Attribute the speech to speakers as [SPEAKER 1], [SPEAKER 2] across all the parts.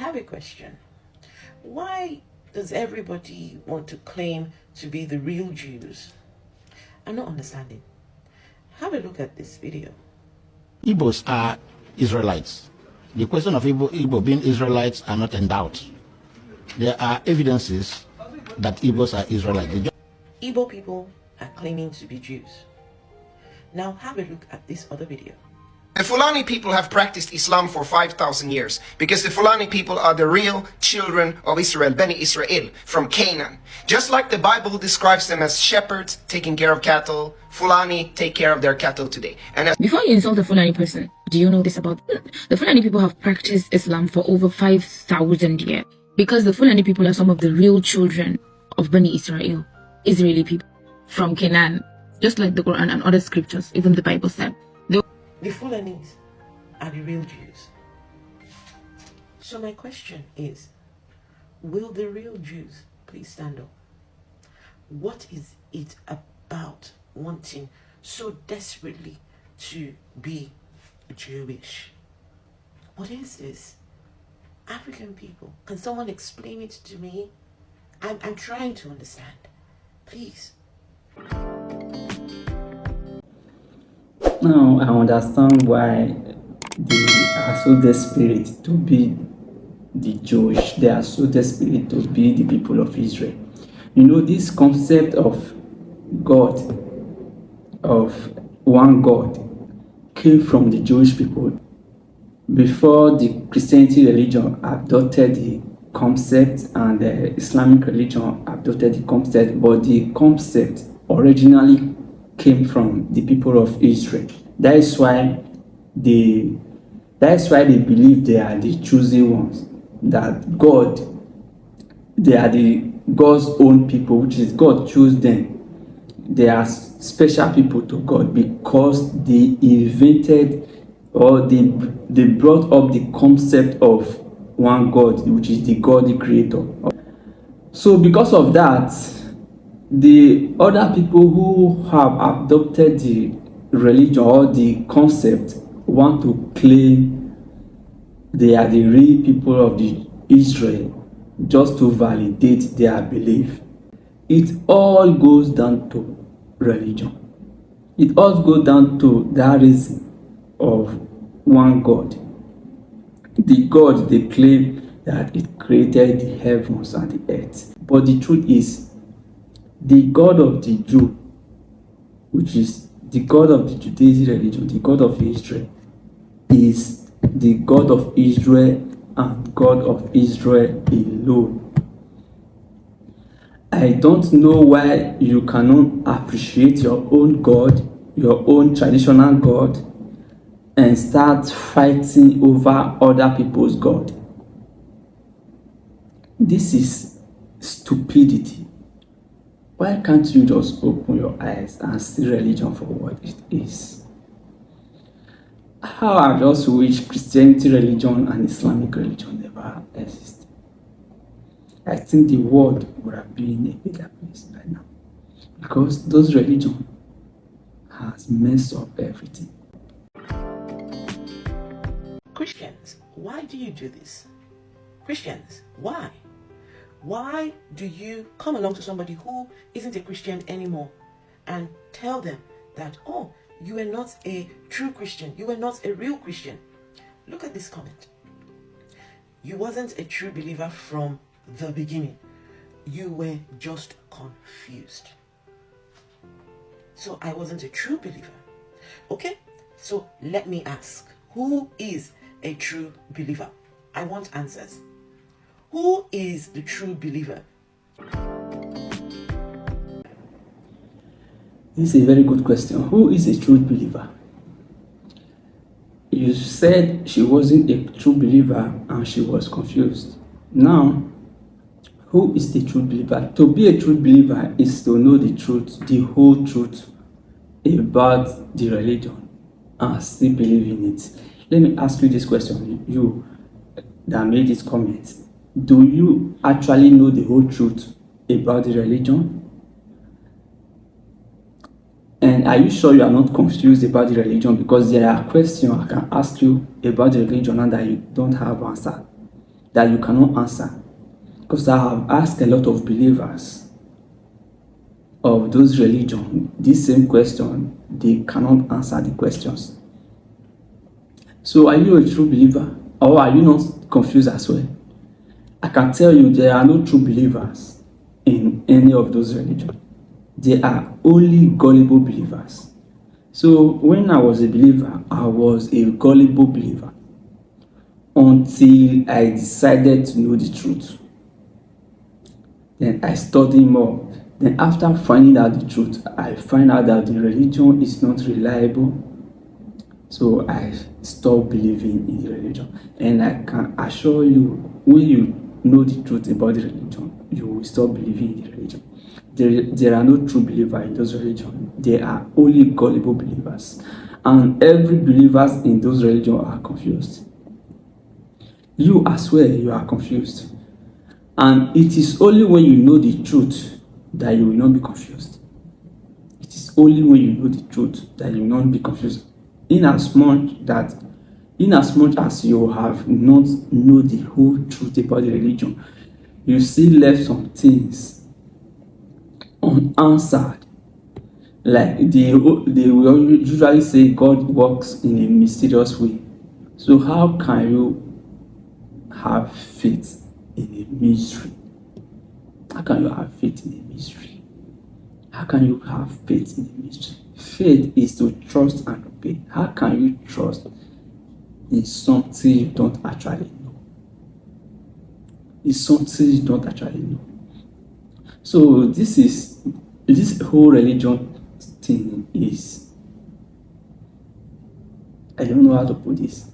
[SPEAKER 1] have a question. Why does everybody want to claim to be the real Jews? I'm not understanding. Have a look at this video.
[SPEAKER 2] Igbos are Israelites. The question of Igbo being Israelites are not in doubt. There are evidences that Igbos are Israelites.
[SPEAKER 1] Igbo people are claiming to be Jews. Now have a look at this other video.
[SPEAKER 3] The Fulani people have practiced Islam for 5,000 years because the Fulani people are the real children of Israel, Beni Israel, from Canaan. Just like the Bible describes them as shepherds taking care of cattle, Fulani take care of their cattle today. And
[SPEAKER 4] before you insult a Fulani person, do you know this about them? The Fulani people have practiced Islam for over 5,000 years because the Fulani people are some of the real children of Beni Israel, Israeli people from Canaan, just like the Quran and other scriptures, even the Bible said.
[SPEAKER 1] The Fulanis are the real Jews. So my question is, will the real Jews please stand up? What is it about wanting so desperately to be Jewish? What is this? African people, can someone explain it to me? I'm trying to understand. Please.
[SPEAKER 5] Now I understand why they are so desperate to be the Jewish. They are so desperate to be the people of Israel. You know, this concept of God, of one God, came from the Jewish people before the Christianity religion adopted the concept and the Islamic religion adopted the concept, but the concept originally came from the people of Israel. That is why they believe they are the chosen ones, that God, they are God's own people, which is God chose them. They are special people to God because they invented or they brought up the concept of one God, which is the God, the creator. So because of that, the other people who have adopted the religion or the concept want to claim they are the real people of the Israel just to validate their belief. It all goes down to religion. It all goes down to that reason of one God. The God they claim that it created the heavens and the earth. But the truth is, the God of the Jew, which is the God of the Judaism religion, the God of Israel, is the God of Israel and God of Israel alone. I don't know why you cannot appreciate your own God, your own traditional God, and start fighting over other people's God. This is stupidity. Why can't you just open your eyes and see religion for what it is? How I just wish Christianity religion and Islamic religion never existed. I think the world would have been a better place by now, because those religions has messed up everything.
[SPEAKER 1] Christians, why do you do this? Christians, why? Why do you come along to somebody who isn't a Christian anymore and tell them that, oh, you are not a true Christian, you are not a real Christian? Look at this comment. You wasn't a true believer from the beginning. You were just confused. So I wasn't a true believer. Okay, so let me ask, who is a true believer? I want answers. Who is the true believer?
[SPEAKER 5] This is a very good question. Who is a true believer? You said she wasn't a true believer and she was confused. Now, who is the true believer? To be a true believer is to know the truth, the whole truth about the religion and still believe in it. Let me ask you this question, you that made this comment. Do you actually know the whole truth about the religion? And are you sure you are not confused about the religion? Because there are questions I can ask you about the religion and that you don't have answer. that you cannot answer. Because I have asked a lot of believers of those religions this same question, they cannot answer the questions. So are you a true believer, or are you not confused as well? I can tell you there are no true believers in any of those religions. They are only gullible believers. So when I was a believer, I was a gullible believer until I decided to know the truth. Then I studied more. Then after finding out the truth, I find out that the religion is not reliable. So I stopped believing in the religion. And I can assure you, when you know the truth about the religion, you will stop believing in the religion. There are no true believers in those religions. There are only gullible believers. And every believers in those religions are confused. You as well, you are confused. And it is only when you know the truth that you will not be confused. It is only when you know the truth that you will not be confused. Inasmuch as you have not know the whole truth about the religion, you still left some things unanswered. Like they will usually say God works in a mysterious way. So how can you have faith in a mystery? How can you have faith in a mystery? How can you have faith in a mystery? Faith is to trust and obey. How can you trust in something you don't actually know? It's something you don't actually know. So this whole religion thing is, I don't know how to put this.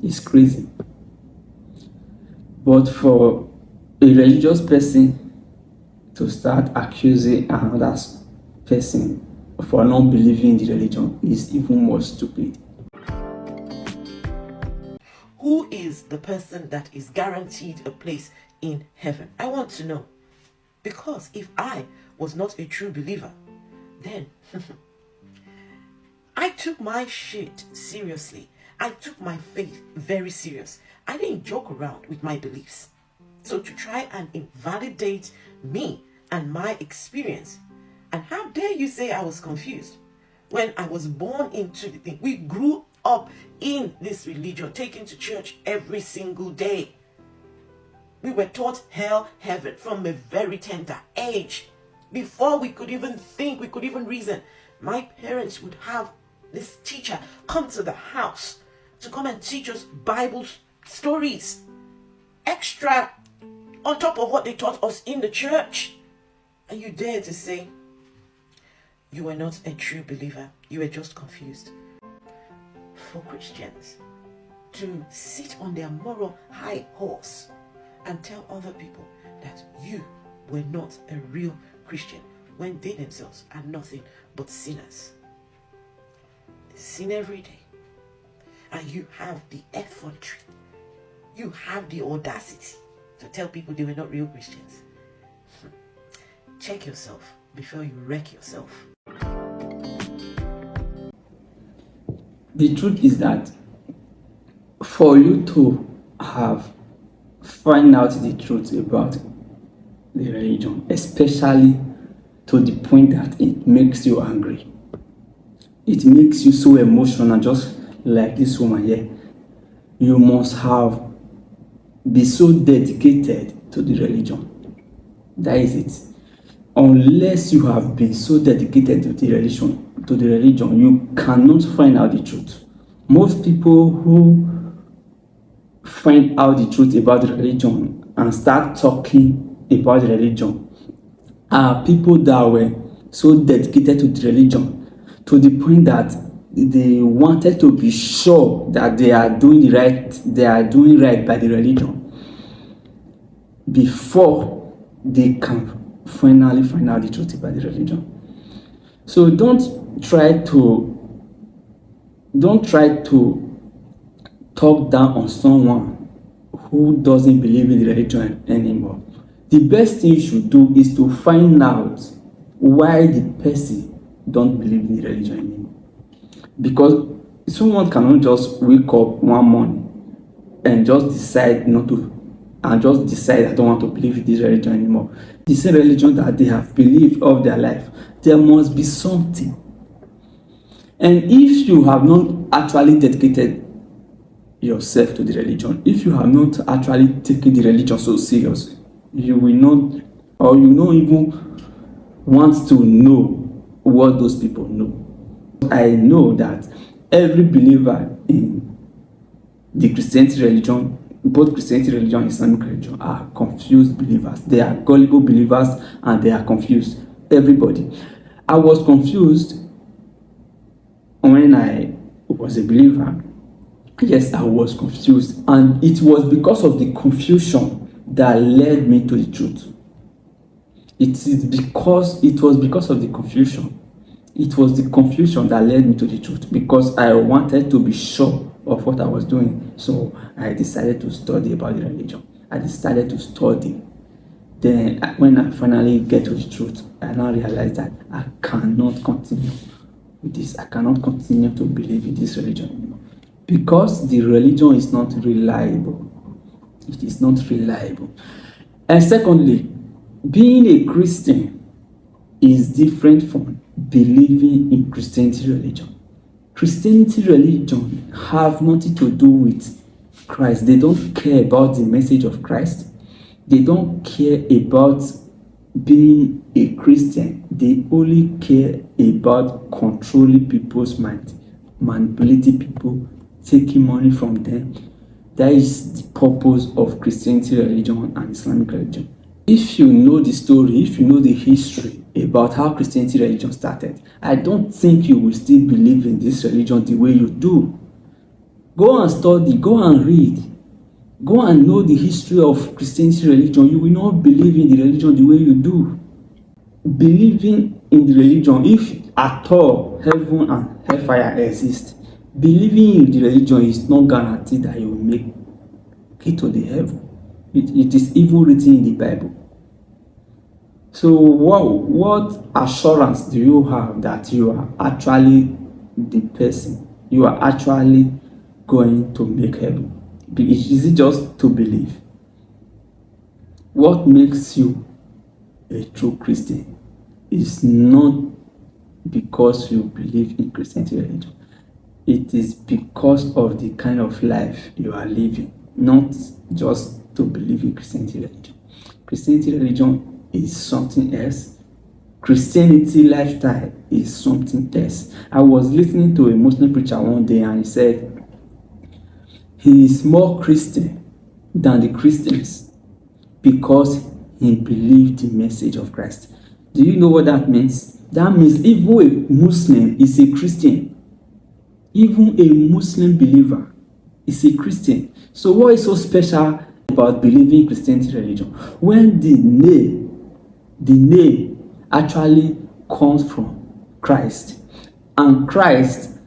[SPEAKER 5] It's crazy. But for a religious person to start accusing another person for not believing in the religion is even more stupid.
[SPEAKER 1] Who is the person that is guaranteed a place in heaven? I want to know. Because if I was not a true believer, then I took my shit seriously. I took my faith very serious. I didn't joke around with my beliefs. So to try and invalidate me and my experience, and how dare you say I was confused when I was born into the thing. We grew up in this religion, taken to church every single day. We were taught hell, heaven from a very tender age. Before we could even think, we could even reason, my parents would have this teacher come to the house to come and teach us Bible stories. Extra on top of what they taught us in the church. And you dare to say you were not a true believer. You were just confused. For Christians to sit on their moral high horse and tell other people that you were not a real Christian when they themselves are nothing but sinners. They sin every day. And you have the effrontery, you have the audacity to tell people they were not real Christians. Check yourself before you wreck yourself.
[SPEAKER 5] The truth is that for you to find out the truth about the religion, especially to the point that it makes you angry, it makes you so emotional, just like this woman here, you must be so dedicated to the religion. That is it. Unless you have been so dedicated to the religion, you cannot find out the truth. Most people who find out the truth about the religion and start talking about the religion are people that were so dedicated to the religion to the point that they wanted to be sure that they are doing right by the religion before they can finally find out the truth about the religion. So don't try to talk down on someone who doesn't believe in the religion anymore. The best thing you should do is to find out why the person don't believe in the religion anymore. Because someone cannot just wake up one morning and just decide not to and just decide I don't want to believe in this religion anymore. The same religion that they have believed all their life, there must be something. And if you have not actually dedicated yourself to the religion, if you have not actually taken the religion so seriously, you will not, or you don't even want to know what those people know. I know that every believer in the Christianity religion, both Christianity religion and Islamic religion, are confused believers. They are gullible believers and they are confused. Everybody. I was confused when I was a believer. Yes, I was confused, and it was because of the confusion that led me to the truth. It was because of the confusion. It was the confusion that led me to the truth, because I wanted to be sure of what I was doing. So I decided to study about the religion. I decided to study. Then when I finally get to the truth, I now realized that I cannot continue with this. I cannot continue to believe in this religion anymore, because the religion is not reliable. It is not reliable. And secondly, being a Christian is different from believing in Christianity religion. Christianity religion have nothing to do with Christ. They don't care about the message of Christ. They don't care about being a Christian. They only care about controlling people's mind, manipulating people, taking money from them. That is the purpose of Christianity religion and Islamic religion. If you know the story, if you know the history about how Christianity religion started, I don't think you will still believe in this religion the way you do. Go and study, go and read, go and know the history of Christianity religion. You will not believe in the religion the way you do. Believing in the religion, if at all heaven and hellfire exist, believing in the religion is not guaranteed that you will make it to the heaven. It is even written in the Bible. So what assurance do you have that you are actually the person? You are actually going to make heaven? Is it just to believe? What makes you a true Christian is not because you believe in Christianity religion. It is because of the kind of life you are living, not just to believe in Christianity religion. Christianity religion is something else. Christianity lifestyle is something else. I was listening to a Muslim preacher one day, and he said he is more Christian than the Christians because he believed the message of Christ. Do you know what that means? That means even a Muslim is a Christian. Even a Muslim believer is a Christian. So what is so special about believing Christianity religion? When the name actually comes from Christ, and Christ,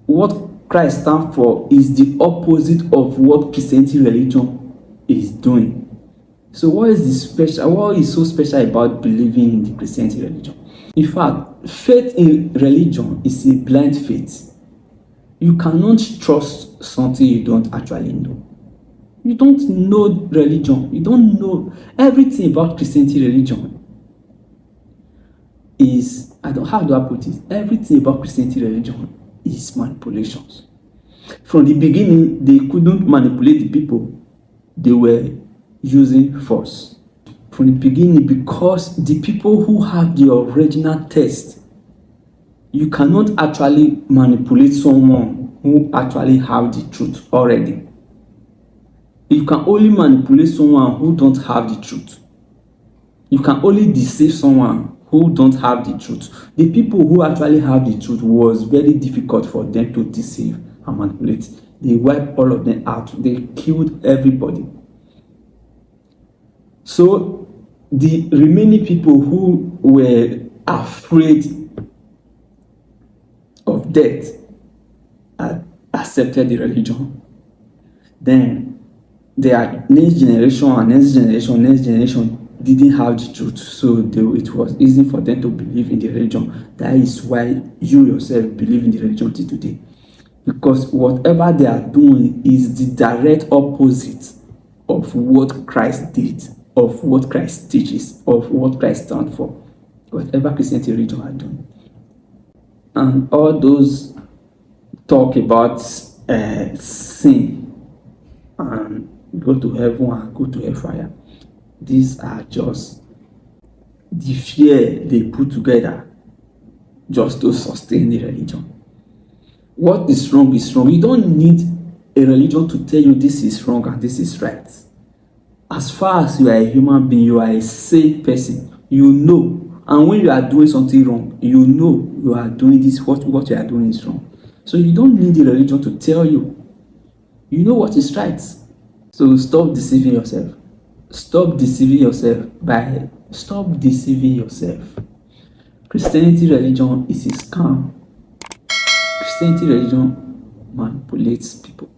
[SPEAKER 5] what Christ stands for is the opposite of what Christianity religion is doing. So what is so special about believing in the Christianity religion? In fact, faith in religion is a blind faith. You cannot trust something you don't actually know. You don't know religion. You don't know everything about Christianity religion. How do I put it? Everything about Christianity religion is manipulations. From the beginning, they couldn't manipulate the people. They were using force. From the beginning, because the people who have the original text, you cannot actually manipulate someone who actually have the truth already. You can only manipulate someone who don't have the truth. You can only deceive someone who don't have the truth. The people who actually have the truth was very difficult for them to deceive and manipulate. They wiped all of them out. They killed everybody. So the remaining people who were afraid of death accepted the religion. Then their next generation didn't have the truth, so it was easy for them to believe in the religion. That is why you yourself believe in the religion till today, because whatever they are doing is the direct opposite of what Christ did, of what Christ teaches, of what Christ stands for. Whatever Christianity religion are doing. And all those talk about sin and go to heaven and go to hellfire, these are just the fear they put together just to sustain the religion. What is wrong is wrong. You don't need a religion to tell you this is wrong and this is right. As far as you are a human being, you are a sane person, you know. And when you are doing something wrong, you know you are doing this, what you are doing is wrong. So you don't need a religion to tell you. You know what is right. So stop deceiving yourself. Stop deceiving yourself. Stop deceiving yourself. Christianity religion is a scam. Christianity religion manipulates people.